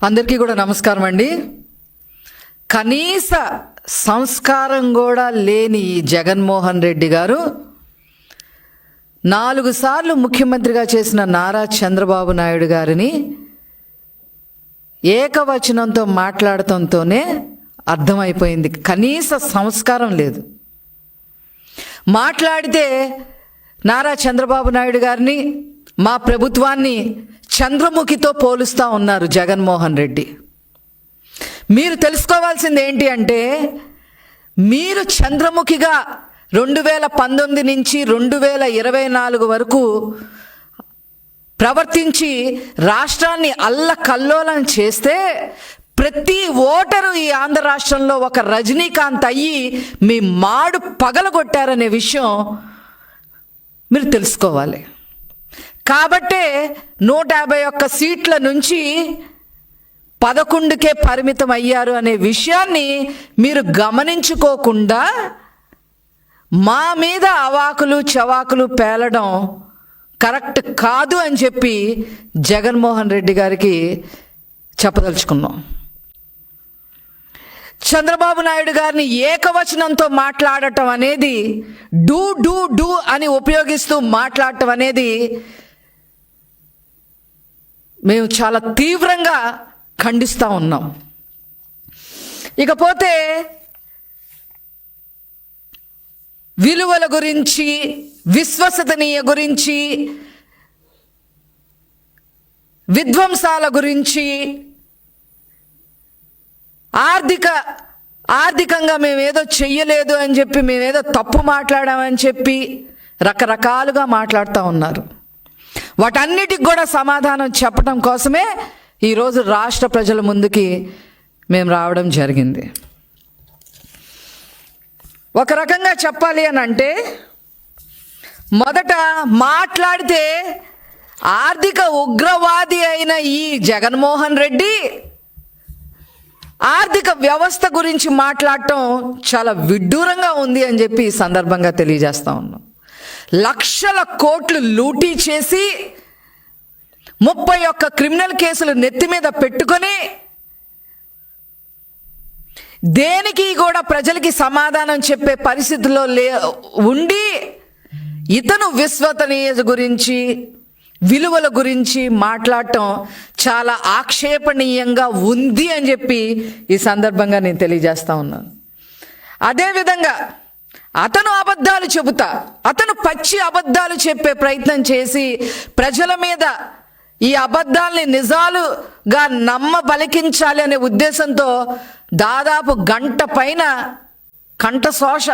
అందరికీ కూడా నమస్కారం అండి. కనీస సంస్కారం కూడా లేని ఈ జగన్మోహన్ రెడ్డి గారు 4 సార్లు ముఖ్యమంత్రిగా చేసిన నారా చంద్రబాబు నాయుడు గారిని ఏకవచనంతో మాట్లాడటంతోనే అర్థమైపోయింది కనీస సంస్కారం లేదు. మాట్లాడితే నారా చంద్రబాబు నాయుడు గారిని, మా ప్రభుత్వాన్ని చంద్రముఖితో పోలుస్తూ ఉన్నారు జగన్మోహన్ రెడ్డి. మీరు తెలుసుకోవాల్సింది ఏంటి అంటే, మీరు చంద్రముఖిగా 2019 నుంచి 2024 వరకు ప్రవర్తించి రాష్ట్రాన్ని అల్లకల్లోలం చేస్తే ప్రతి ఓటరు ఈ ఆంధ్ర రాష్ట్రంలో ఒక రజనీకాంత్ అయ్యి మీ మాడు పగలగొట్టారనే విషయం మీరు తెలుసుకోవాలి. కాబట్టే 151 సీట్ల నుంచి 11కే పరిమితం అయ్యారు అనే విషయాన్ని మీరు గమనించుకోకుండా మా మీద అవాకులు చవాకులు పేలడం కరెక్ట్ కాదు అని చెప్పి జగన్మోహన్ రెడ్డి గారికి చెప్పదలుచుకున్నాం. చంద్రబాబు నాయుడు గారిని ఏకవచనంతో మాట్లాడటం అనేది, డూ డూ డూ అని ఉపయోగిస్తూ మాట్లాడటం అనేది మేము చాలా తీవ్రంగా ఖండిస్తూ ఉన్నాం. ఇకపోతే విలువల గురించి, విశ్వసనీయ గురించి, విధ్వంసాల గురించి, ఆర్థికంగా మేమేదో చెయ్యలేదు అని చెప్పి, మేమేదో తప్పు మాట్లాడామని చెప్పి రకరకాలుగా మాట్లాడుతూ ఉన్నారు. వాటన్నిటికి కూడా సమాధానం చెప్పడం కోసమే ఈరోజు రాష్ట్ర ప్రజల ముందుకి మేము రావడం జరిగింది. ఒక రకంగా చెప్పాలి అని అంటే, మొదట మాట్లాడితే ఆర్థిక ఉగ్రవాది అయిన ఈ జగన్మోహన్ రెడ్డి ఆర్థిక వ్యవస్థ గురించి మాట్లాడటం చాలా విడ్డూరంగా ఉంది అని చెప్పి ఈ సందర్భంగా తెలియజేస్తా ఉన్నాం. లక్షల కోట్లు లూటీ చేసి 31 క్రిమినల్ కేసులు నెత్తి మీద పెట్టుకొని దేనికి కూడా ప్రజలకి సమాధానం చెప్పే పరిస్థితుల్లో ఉండి ఇతను విశ్వసనీయత గురించి, విలువల గురించి మాట్లాడటం చాలా ఆక్షేపణీయంగా ఉంది అని చెప్పి ఈ సందర్భంగా నేను తెలియజేస్తా ఉన్నాను. అదేవిధంగా అతను అబద్ధాలు చెబుతా, అతను పచ్చి అబద్ధాలు చెప్పే ప్రయత్నం చేసి ప్రజల మీద ఈ అబద్ధాలని నిజాలుగా నమ్మబలికించాలి అనే ఉద్దేశంతో దాదాపు గంట పైన కంఠశోష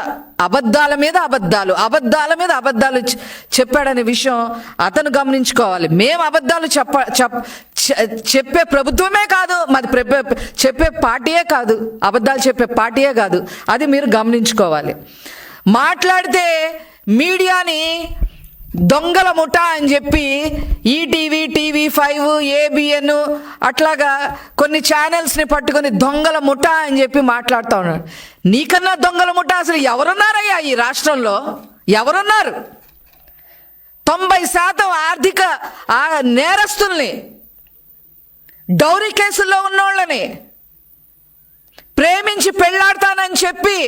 అబద్ధాల మీద అబద్ధాలు చెప్పాడనే విషయం అతను గమనించుకోవాలి. మేము అబద్ధాలు చెప్పే ప్రభుత్వమే కాదు, మాది చెప్పే పార్టీయే కాదు, అబద్ధాలు చెప్పే పార్టీయే కాదు. అది మీరు గమనించుకోవాలి. మాట్లాడితే మీడియాని దొంగల ముఠా అని చెప్పి ఈటీవీ, TV5, ABN అట్లాగా కొన్ని ఛానల్స్ని పట్టుకొని దొంగల ముఠా అని చెప్పి మాట్లాడుతూ ఉన్నాడు. నీకన్నా దొంగల ముఠా అసలు ఎవరున్నారయ్యా ఈ రాష్ట్రంలో? ఎవరున్నారు? 90% ఆర్థిక నేరస్తుల్ని, డౌరీ కేసుల్లో ఉన్నోళ్ళని, ప్రేమించి పెళ్ళాడతానని చెప్పి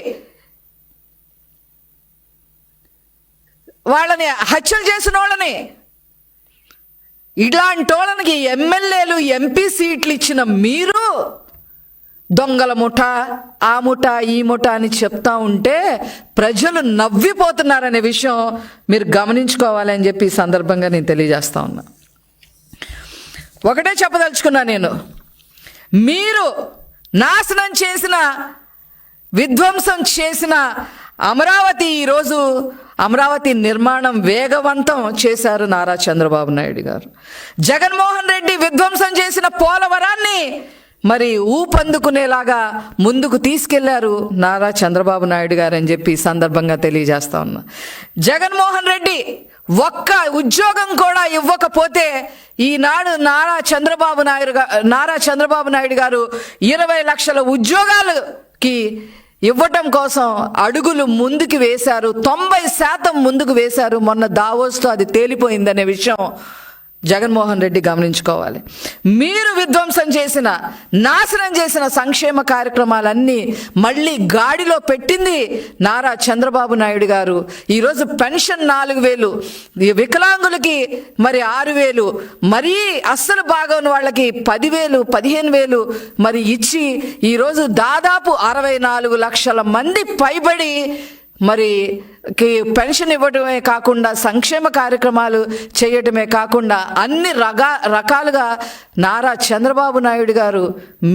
వాళ్ళని హత్యలు చేసిన వాళ్ళని, ఇలాంటి వాళ్ళకి ఎమ్మెల్యేలు, MP సీట్లు ఇచ్చిన మీరు దొంగల ముఠా, ఆ ముఠా, ఈ ముఠా అని చెప్తా ఉంటే ప్రజలు నవ్విపోతున్నారనే విషయం మీరు గమనించుకోవాలని చెప్పి ఈ సందర్భంగా నేను తెలియజేస్తా ఉన్నా. ఒకటే చెప్పదలుచుకున్నా నేను, మీరు నాశనం చేసిన, విధ్వంసం చేసిన అమరావతి, ఈరోజు అమరావతి నిర్మాణం వేగవంతం చేశారు నారా చంద్రబాబు నాయుడు గారు. జగన్మోహన్ రెడ్డి విధ్వంసం చేసిన పోలవరాన్ని మరి ఊపందుకునేలాగా ముందుకు తీసుకెళ్లారు నారా చంద్రబాబు నాయుడు గారు అని చెప్పి ఈ సందర్భంగా తెలియజేస్తా ఉన్నా. జగన్మోహన్ రెడ్డి ఒక్క ఉద్యోగం కూడా ఇవ్వకపోతే ఈనాడు నారా చంద్రబాబు నాయుడు గారు 20 లక్షల ఉద్యోగాలకి ఇవ్వటం కోసం అడుగులు ముందుకు వేశారు. 90% ముందుకు వేశారు. మొన్న దావోస్తో అది తేలిపోయిందనే విషయం జగన్మోహన్ రెడ్డి గమనించుకోవాలి. మీరు విధ్వంసం చేసిన, నాశనం చేసిన సంక్షేమ కార్యక్రమాలన్నీ మళ్ళీ గాడిలో పెట్టింది నారా చంద్రబాబు నాయుడు గారు. ఈరోజు పెన్షన్ 4,000, వికలాంగులకి మరి 6,000, మరీ అస్సలు బాగోని వాళ్ళకి 10,000, 15,000 మరి ఇచ్చి ఈరోజు దాదాపు 64 లక్షల మంది పైబడి మరి పెన్షన్ ఇవ్వడమే కాకుండా సంక్షేమ కార్యక్రమాలు చేయటమే కాకుండా అన్ని రకాలుగా నారా చంద్రబాబు నాయుడు గారు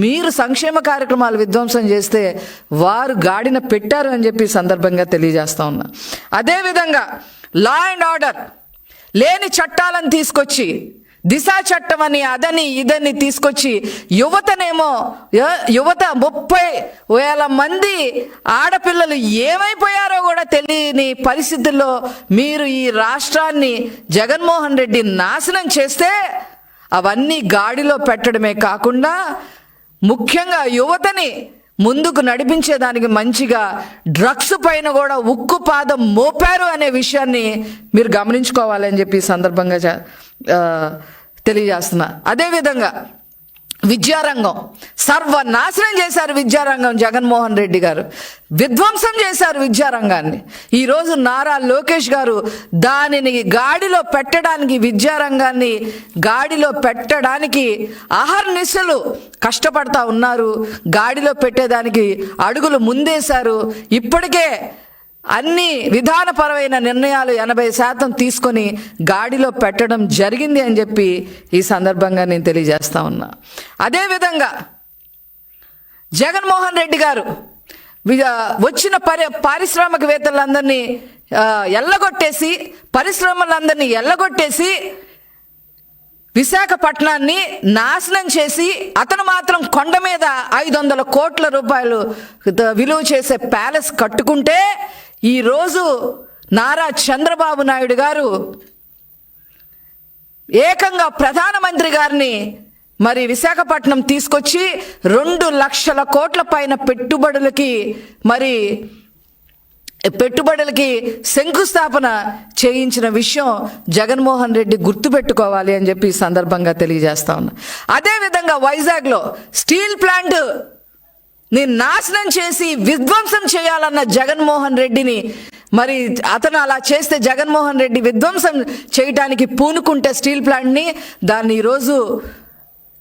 మీరు సంక్షేమ కార్యక్రమాలు విధ్వంసం చేస్తే వారు గాడిన పెట్టారు అని చెప్పి సందర్భంగా తెలియజేస్తా ఉన్నా. అదేవిధంగా లా అండ్ ఆర్డర్ లేని చట్టాలను తీసుకొచ్చి, దిశా చట్టం అని అదని ఇదని తీసుకొచ్చి యువత 30,000 మంది ఆడపిల్లలు ఏమైపోయారో కూడా తెలియని పరిస్థితుల్లో మీరు ఈ రాష్ట్రాన్ని జగన్మోహన్ రెడ్డి నాశనం చేస్తే అవన్నీ గాడిలో పెట్టడమే కాకుండా ముఖ్యంగా యువతని ముందుకు నడిపించేదానికి మంచిగా డ్రగ్స్ పైన కూడా ఉక్కు పాదం మోపారు అనే విషయాన్ని మీరు గమనించుకోవాలని చెప్పి సందర్భంగా తెలియజేస్తున్నా. అదేవిధంగా విద్యారంగం సర్వనాశనం చేశారు. విద్యారంగం జగన్మోహన్ రెడ్డి గారు విధ్వంసం చేశారు విద్యారంగాన్ని. ఈరోజు నారా లోకేష్ గారు దానిని గాడిలో పెట్టడానికి, విద్యారంగాన్ని గాడిలో పెట్టడానికి అహర్నిశలు కష్టపడతా ఉన్నారు. గాడిలో పెట్టేదానికి అడుగులు ముందేశారు. ఇప్పటికే అన్ని విధానపరమైన నిర్ణయాలు 80% తీసుకొని గాడిలో పెట్టడం జరిగింది అని చెప్పి ఈ సందర్భంగా నేను తెలియజేస్తా ఉన్నా. అదేవిధంగా జగన్మోహన్ రెడ్డి గారు వచ్చిన పారిశ్రామికవేత్తలందరినీ ఎల్లగొట్టేసి, పరిశ్రమలందరినీ ఎల్లగొట్టేసి విశాఖపట్నాన్ని నాశనం చేసి అతను మాత్రం కొండ మీద 500 కోట్ల రూపాయలు విలువ చేసే ప్యాలెస్ కట్టుకుంటే ఈరోజు నారా చంద్రబాబు నాయుడు గారు ఏకంగా ప్రధానమంత్రి గారిని మరి విశాఖపట్నం తీసుకొచ్చి 2 లక్షల కోట్ల పైన పెట్టుబడులకి శంకుస్థాపన చేయించిన విషయం జగన్మోహన్ రెడ్డి గుర్తుపెట్టుకోవాలి అని చెప్పి ఈ సందర్భంగా తెలియజేస్తా ఉన్నా. అదేవిధంగా వైజాగ్లో స్టీల్ ప్లాంట్ ని నాశనం చేసి విధ్వంసం చేయాలన్న జగన్మోహన్ రెడ్డిని మరి అతను అలా చేస్తే జగన్మోహన్ రెడ్డి విధ్వంసం చేయడానికి పూనుకుంటే స్టీల్ ప్లాంట్ని దాన్ని ఈరోజు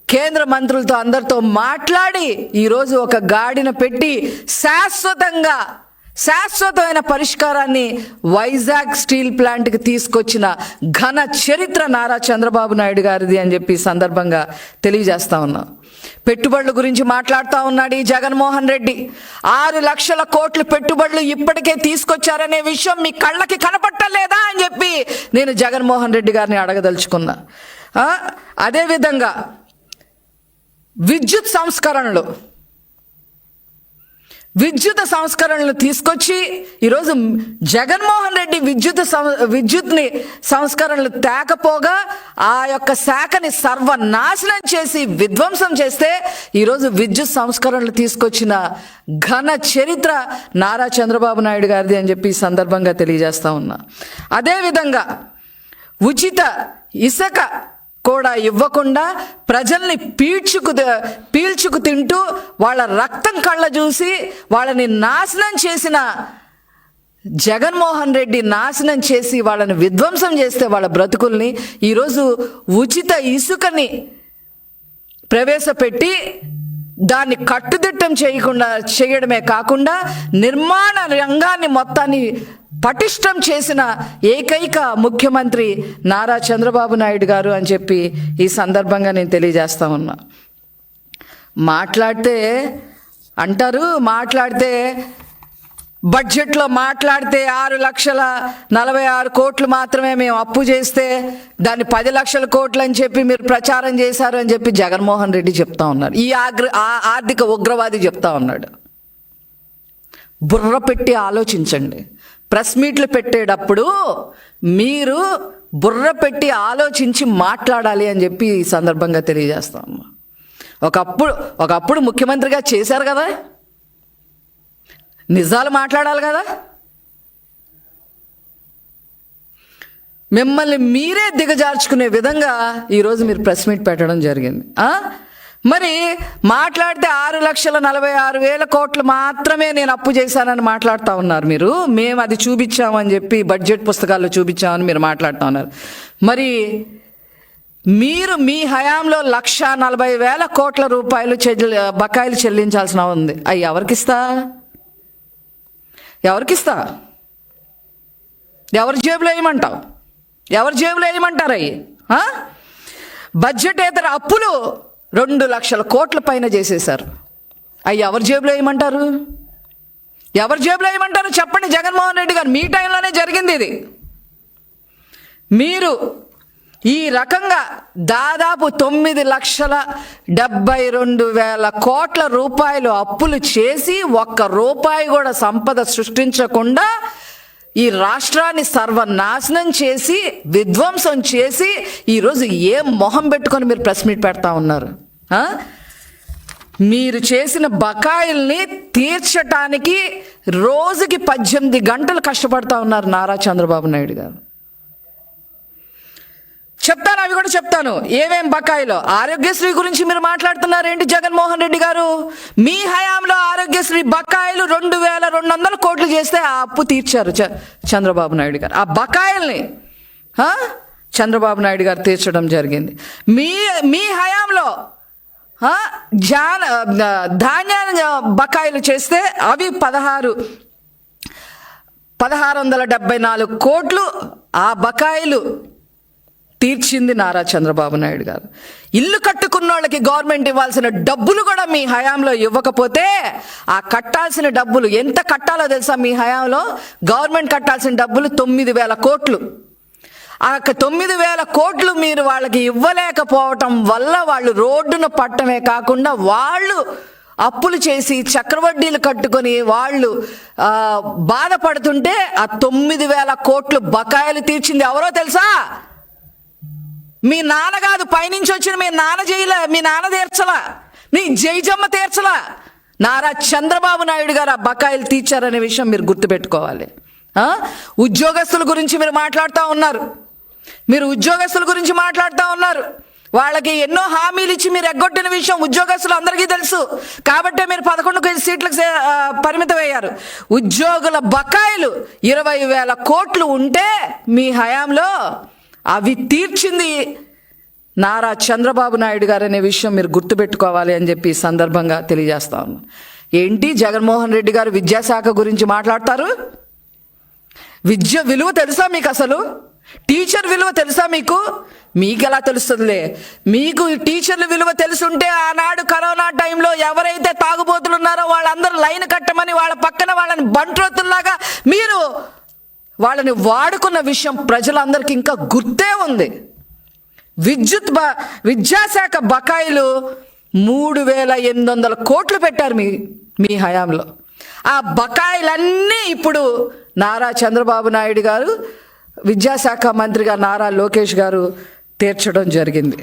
కేంద్ర మంత్రులతో అందరితో మాట్లాడి ఈరోజు ఒక గాడిన పెట్టి శాశ్వతమైన పరిష్కారాన్ని వైజాగ్ స్టీల్ ప్లాంట్కి తీసుకొచ్చిన ఘన చరిత్ర నారా చంద్రబాబు నాయుడు గారిది అని చెప్పి సందర్భంగా తెలియజేస్తా ఉన్నాం. పెట్టుబడుల గురించి మాట్లాడుతూ ఉన్నాడు ఈ జగన్మోహన్ రెడ్డి. 6 లక్షల కోట్ల పెట్టుబడులు ఇప్పటికే తీసుకొచ్చారనే విషయం మీ కళ్ళకి కనపట్టలేదా అని చెప్పి నేను జగన్మోహన్ రెడ్డి గారిని అడగదలుచుకున్నా. అదేవిధంగా విద్యుత్ సంస్కరణలు తీసుకొచ్చి ఈరోజు జగన్మోహన్ రెడ్డి విద్యుత్ని సంస్కరణలు తేకపోగా ఆ యొక్క శాఖని సర్వనాశనం చేసి విధ్వంసం చేస్తే ఈరోజు విద్యుత్ సంస్కరణలు తీసుకొచ్చిన ఘన చరిత్ర నారా చంద్రబాబు నాయుడు గారిది అని చెప్పి ఈ సందర్భంగా తెలియజేస్తా ఉన్నా. అదేవిధంగా ఉచిత ఇసుక కూడా ఇవ్వకుండా ప్రజల్ని పీల్చుకు తింటూ వాళ్ళ రక్తం కళ్ళ చూసి వాళ్ళని నాశనం చేసిన జగన్మోహన్ రెడ్డి నాశనం చేసి వాళ్ళని విధ్వంసం చేస్తే వాళ్ళ బ్రతుకుల్ని ఈరోజు ఉచిత ఇసుకని ప్రవేశపెట్టి దాన్ని కట్టుదిట్టం చేయడమే కాకుండా నిర్మాణ రంగాన్ని మొత్తాన్ని పటిష్టం చేసిన ఏకైక ముఖ్యమంత్రి నారా చంద్రబాబు నాయుడు గారు అని చెప్పి ఈ సందర్భంగా నేను తెలియజేస్తా ఉన్నా. మాట్లాడితే బడ్జెట్లో మాట్లాడితే 6,46,00,000 కోట్లు మాత్రమే మేము అప్పు చేస్తే దాన్ని 10 లక్షల కోట్లు అని చెప్పి మీరు ప్రచారం చేశారు అని చెప్పి జగన్మోహన్ రెడ్డి చెప్తా ఉన్నారు. ఈ ఆర్థిక ఉగ్రవాది చెప్తా ఉన్నాడు. బుర్ర పెట్టి ఆలోచించండి. ప్రెస్ మీట్లు పెట్టేటప్పుడు మీరు బుర్ర పెట్టి ఆలోచించి మాట్లాడాలి అని చెప్పి ఈ సందర్భంగా తెలియజేస్తాము. ఒకప్పుడు ముఖ్యమంత్రిగా చేశారు కదా, నిజాలు మాట్లాడాలి కదా. మిమ్మల్ని మీరే దిగజార్చుకునే విధంగా ఈరోజు మీరు ప్రెస్ మీట్ పెట్టడం జరిగింది. మరి మాట్లాడితే 6,46,000 కోట్లు మాత్రమే నేను అప్పు చేశానని మాట్లాడుతూ ఉన్నారు మీరు. మేము అది చూపించామని చెప్పి బడ్జెట్ పుస్తకాల్లో చూపించామని మీరు మాట్లాడుతూ ఉన్నారు. మరి మీరు మీ హయాంలో 1,40,000 కోట్ల రూపాయలు బకాయిలు చెల్లించాల్సిన ఉంది. అవి ఎవరికిస్తా? ఎవరి జేబులో వేయమంటావు? ఎవరి జేబులో వేయమంటారు? అవి బడ్జెటేతర అప్పులు 2 లక్షల కోట్ల పైన చేసేశారు. అవి ఎవరి జేబులో వేయమంటారు? ఎవరి జేబులో వేయమంటారు చెప్పండి. జగన్మోహన్ రెడ్డి గారు మీ టైంలోనే జరిగింది ఇది. మీరు ఈ రకంగా దాదాపు 9,72,000 కోట్ల రూపాయలు అప్పులు చేసి 1 రూపాయి కూడా సంపద సృష్టించకుండా ఈ రాష్ట్రాన్ని సర్వనాశనం చేసి విధ్వంసం చేసి ఈరోజు ఏం మొహం పెట్టుకొని మీరు ప్రెస్ మీట్ పెడతా ఉన్నారు? మీరు చేసిన బకాయిల్ని తీర్చటానికి రోజుకి 18 గంటలు కష్టపడతా ఉన్నారు నారా చంద్రబాబు నాయుడు గారు. చెప్తాను, అవి కూడా చెప్తాను. ఏమేం బకాయిలో? ఆరోగ్యశ్రీ గురించి మీరు మాట్లాడుతున్నారు ఏంటి జగన్మోహన్ రెడ్డి గారు? మీ హయాంలో ఆరోగ్యశ్రీ బకాయిలు 2,200 కోట్లు చేస్తే ఆ అప్పు తీర్చారు చంద్రబాబు నాయుడు గారు. ఆ బకాయిల్ని చంద్రబాబు నాయుడు గారు తీర్చడం జరిగింది. మీ హయాంలో ధాన్యాన్ని బకాయిలు చేస్తే అవి 1,674 కోట్లు ఆ బకాయిలు తీర్చింది నారా చంద్రబాబు నాయుడు గారు. ఇల్లు కట్టుకున్న వాళ్ళకి గవర్నమెంట్ ఇవ్వాల్సిన డబ్బులు కూడా మీ హయాంలో ఇవ్వకపోతే ఆ కట్టాల్సిన డబ్బులు ఎంత కట్టాలో తెలుసా? మీ హయాంలో గవర్నమెంట్ కట్టాల్సిన డబ్బులు 9,000 కోట్లు. ఆ 9,000 కోట్లు మీరు వాళ్ళకి ఇవ్వలేకపోవటం వల్ల వాళ్ళు రోడ్డున పట్టమే కాకుండా వాళ్ళు అప్పులు చేసి చక్రవడ్డీలు కట్టుకొని వాళ్ళు బాధపడుతుంటే ఆ 9,000 కోట్లు బకాయిలు తీర్చింది ఎవరో తెలుసా? మీ నాన్న కాదు, పైనుంచి వచ్చిన మీ నాన్న చేయలే, మీ నాన్న తీర్చలా, నీ జైజమ్మ తీర్చలా, నారా చంద్రబాబు నాయుడు గారు ఆ బకాయిలు తీర్చారనే విషయం మీరు గుర్తుపెట్టుకోవాలి. ఉద్యోగస్తుల గురించి మీరు మాట్లాడుతూ ఉన్నారు. వాళ్ళకి ఎన్నో హామీలు ఇచ్చి మీరు ఎగ్గొట్టిన విషయం ఉద్యోగస్తులు అందరికీ తెలుసు. కాబట్టే మీరు 11 సీట్లకు పరిమితమయ్యారు. ఉద్యోగుల బకాయిలు 20,000 కోట్లు ఉంటే మీ హయాంలో అవి తీర్చింది నారా చంద్రబాబు నాయుడు గారు అనే విషయం మీరు గుర్తుపెట్టుకోవాలి అని చెప్పి ఈ సందర్భంగా తెలియజేస్తా ఉన్నాను. ఏంటి జగన్మోహన్ రెడ్డి గారు విద్యాశాఖ గురించి మాట్లాడతారు? విద్య విలువ తెలుసా మీకు? అసలు టీచర్ విలువ తెలుసా మీకు? మీకు ఎలా తెలుస్తుందిలే. మీకు టీచర్ల విలువ తెలుసుంటే ఆనాడు కరోనా టైంలో ఎవరైతే తాగుబోతులు ఉన్నారో వాళ్ళందరూ లైన్ కట్టమని వాళ్ళ పక్కన వాళ్ళని బంట్రోతుల్లాగా మీరు వాళ్ళని వాడుకున్న విషయం ప్రజలందరికీ ఇంకా గుర్తే ఉంది. విద్యాశాఖ బకాయిలు 3,800 కోట్లు పెట్టారు మీ హయాంలో. ఆ బకాయిలన్నీ ఇప్పుడు నారా చంద్రబాబు నాయుడు గారు, విద్యాశాఖ మంత్రిగా నారా లోకేష్ గారు తీర్చడం జరిగింది.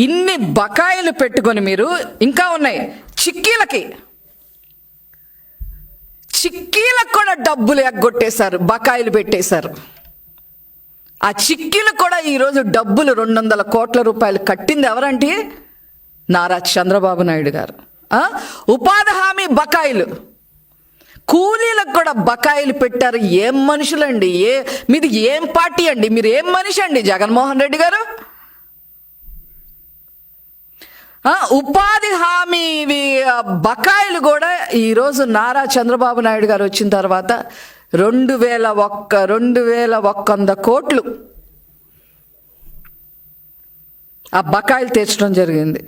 ఇన్ని బకాయిలు పెట్టుకొని మీరు ఇంకా ఉన్నాయి. చిక్కీలకు కూడా డబ్బులు ఎగ్గొట్టేశారు, బకాయిలు పెట్టేశారు. ఆ చిక్కీలకు కూడా ఈరోజు డబ్బులు 200 కోట్ల రూపాయలు కట్టింది ఎవరంటే నారా చంద్రబాబు నాయుడు గారు. ఉపాధి హామీ బకాయిలు, కూలీలకు కూడా బకాయిలు పెట్టారు. ఏం మనుషులండి? మీది ఏం పార్టీ అండి? మీరు ఏం మనిషి అండి జగన్మోహన్ రెడ్డి గారు? ఉపాధి హామీ బకాయిలు కూడా ఈరోజు నారా చంద్రబాబు నాయుడు గారు వచ్చిన తర్వాత 2,100 కోట్లు ఆ బకాయిలు తీర్చడం జరిగింది.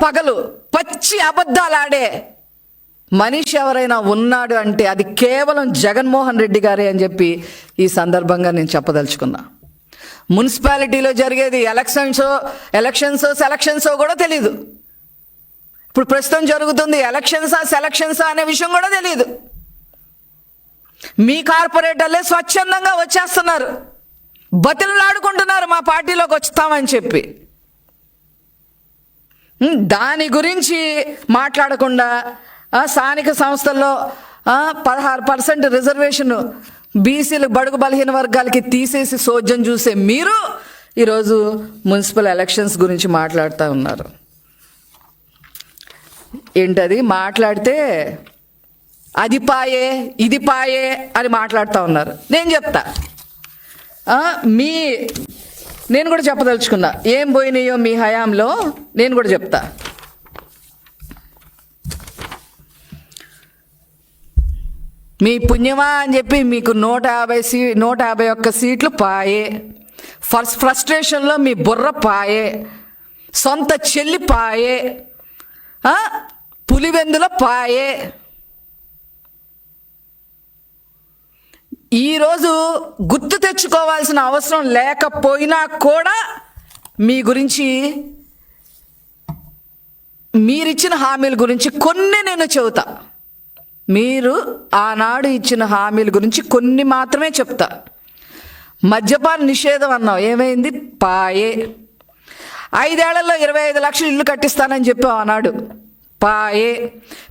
పగలు పచ్చి అబద్ధాలు ఆడే మనిషి ఎవరైనా ఉన్నాడు అంటే అది కేవలం జగన్మోహన్ రెడ్డి గారే అని చెప్పి ఈ సందర్భంగా నేను చెప్పదలుచుకున్నా. మున్సిపాలిటీలో జరిగేది సెలక్షన్స్ కూడా తెలీదు. ఇప్పుడు ప్రస్తుతం జరుగుతుంది సెలక్షన్సా అనే విషయం కూడా తెలియదు. మీ కార్పొరేటర్లే స్వచ్ఛందంగా వచ్చేస్తున్నారు, బతిలాడుకుంటున్నారు మా పార్టీలోకి వస్తామని చెప్పి. దాని గురించి మాట్లాడకుండా స్థానిక సంస్థల్లో 16% రిజర్వేషన్ బీసీలు బడుగు బలహీన వర్గాలకి తీసేసి సోద్యం చూసే మీరు ఈరోజు మున్సిపల్ ఎలక్షన్స్ గురించి మాట్లాడుతూ ఉన్నారు. ఏంటది మాట్లాడితే అది పాయే ఇది పాయే అని మాట్లాడుతూ ఉన్నారు. నేను చెప్తా, నేను కూడా చెప్పదలుచుకున్నా ఏం పోయినాయో మీ హయాంలో నేను కూడా చెప్తా. మీ పుణ్యమా అని చెప్పి మీకు 151 సీట్లు పాయే. ఫ్రస్ట్రేషన్లో మీ బుర్ర పాయే, సొంత చెల్లి పాయే, పులివెందుల పాయే. ఈరోజు గుర్తు తెచ్చుకోవాల్సిన అవసరం లేకపోయినా కూడా మీ గురించి, మీరిచ్చిన హామీల గురించి కొన్ని నేను చెబుతా. మీరు ఆనాడు ఇచ్చిన హామీల గురించి కొన్ని మాత్రమే చెప్తా. మద్యపాన నిషేధం అన్నావు, ఏమైంది? పాయే. 5 ఏళ్లలో 25 లక్షలు ఇల్లు కట్టిస్తానని చెప్పావు ఆనాడు, పాయే.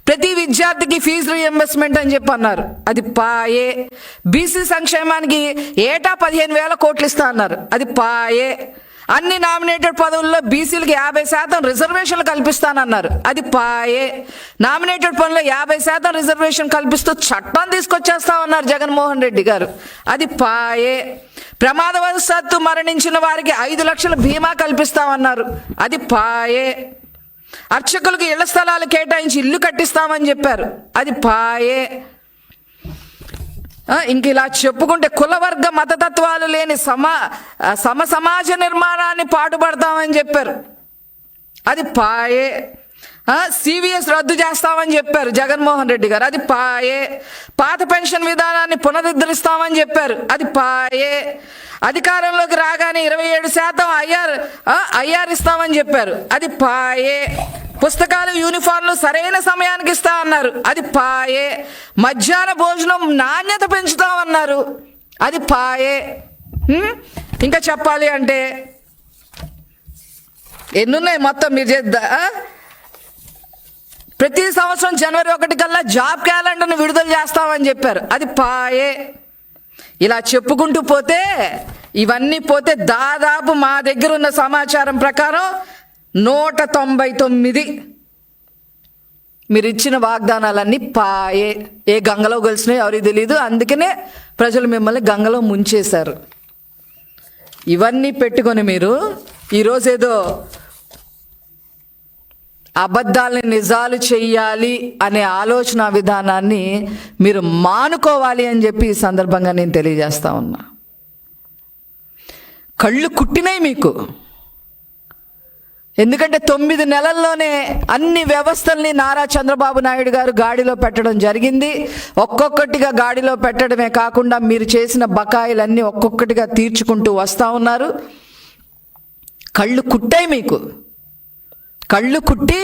ప్రతి విద్యార్థికి ఫీజు రీఎంబర్స్మెంట్ అని చెప్పి అన్నారు, అది పాయే. బీసీ సంక్షేమానికి ఏటా 15,000 కోట్లు ఇస్తా అన్నారు, అది పాయే. అన్ని నామినేటెడ్ పదవుల్లో బీసీలకి 50% రిజర్వేషన్లు కల్పిస్తానన్నారు, అది పాయే. నామినేటెడ్ పనుల్లో 50% రిజర్వేషన్ కల్పిస్తూ చట్టం తీసుకొచ్చేస్తామన్నారు జగన్మోహన్ రెడ్డి గారు, అది పాయే. ప్రమాదవశాత్తు మరణించిన వారికి 5 లక్షల బీమా కల్పిస్తామన్నారు, అది పాయే. అర్చకులకు ఇళ్ల స్థలాలు కేటాయించి ఇల్లు కట్టిస్తామని చెప్పారు, అది పాయే. ఇంక ఇలా చెప్పుకుంటే కులవర్గ మతతత్వాలు లేని సమాజ నిర్మాణాన్ని పాటుపడతామని చెప్పారు, అది పాయే. సివిఎస్ రద్దు చేస్తామని చెప్పారు జగన్మోహన్ రెడ్డి గారు, అది పాయే. పాత పెన్షన్ విధానాన్ని పునరుద్ధరిస్తామని చెప్పారు, అది పాయే. అధికారంలోకి రాగానే 27% ఐఆర్ ఇస్తామని చెప్పారు, అది పాయే. పుస్తకాలు యూనిఫామ్లు సరైన సమయానికి ఇస్తా అన్నారు, అది పాయే. మధ్యాహ్న భోజనం నాణ్యత పెంచుతామన్నారు, అది పాయే. ఇంకా చెప్పాలి అంటే ఎన్నున్నాయి మొత్తం మీరు చేద్దా. ప్రతి సంవత్సరం జనవరి 1 కల్లా జాబ్ క్యాలెండర్ను విడుదల చేస్తామని చెప్పారు, అది పాయే. ఇలా చెప్పుకుంటూ పోతే, ఇవన్నీ పోతే దాదాపు మా దగ్గర ఉన్న సమాచారం ప్రకారం 199 మీరు ఇచ్చిన వాగ్దానాలన్నీ పాయే. ఏ గంగలో కలిసినాయో ఎవరికి తెలియదు, అందుకనే ప్రజలు మిమ్మల్ని గంగలో ముంచేశారు. ఇవన్నీ పెట్టుకొని మీరు ఈరోజేదో అబద్ధాలని నిజాలు చెయ్యాలి అనే ఆలోచన విధానాన్ని మీరు మానుకోవాలి అని చెప్పి ఈ సందర్భంగా నేను తెలియజేస్తా ఉన్నా. కళ్ళు కుట్టినాయి మీకు. ఎందుకంటే 9 నెలల్లోనే అన్ని వ్యవస్థల్ని నారా చంద్రబాబు నాయుడు గారు గాడిలో పెట్టడం జరిగింది. ఒక్కొక్కటిగా గాడిలో పెట్టడమే కాకుండా మీరు చేసిన బకాయిలన్నీ ఒక్కొక్కటిగా తీర్చుకుంటూ వస్తూ ఉన్నారు. కళ్ళు కుట్టాయి మీకు. కళ్ళు కుట్టి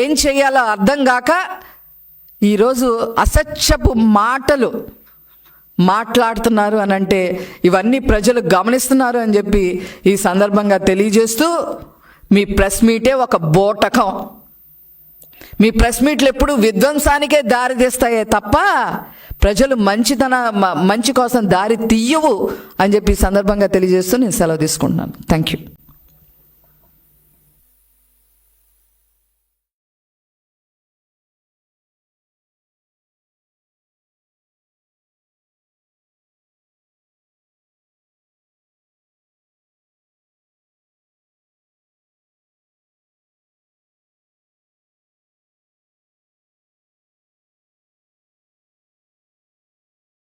ఏం చేయాలో అర్థం కాక ఈరోజు అసత్యపు మాటలు మాట్లాడుతున్నారు అని అంటే ఇవన్నీ ప్రజలు గమనిస్తున్నారు అని చెప్పి ఈ సందర్భంగా తెలియజేస్తూ, మీ ప్రెస్ మీటే ఒక బోటకం. మీ ప్రెస్ మీట్లు ఎప్పుడు విధ్వంసానికే దారి తీస్తాయే తప్ప ప్రజలు మంచి కోసం దారి తీయవు అని చెప్పి ఈ సందర్భంగా తెలియజేస్తూ నేను సెలవు తీసుకుంటున్నాను. Thank you.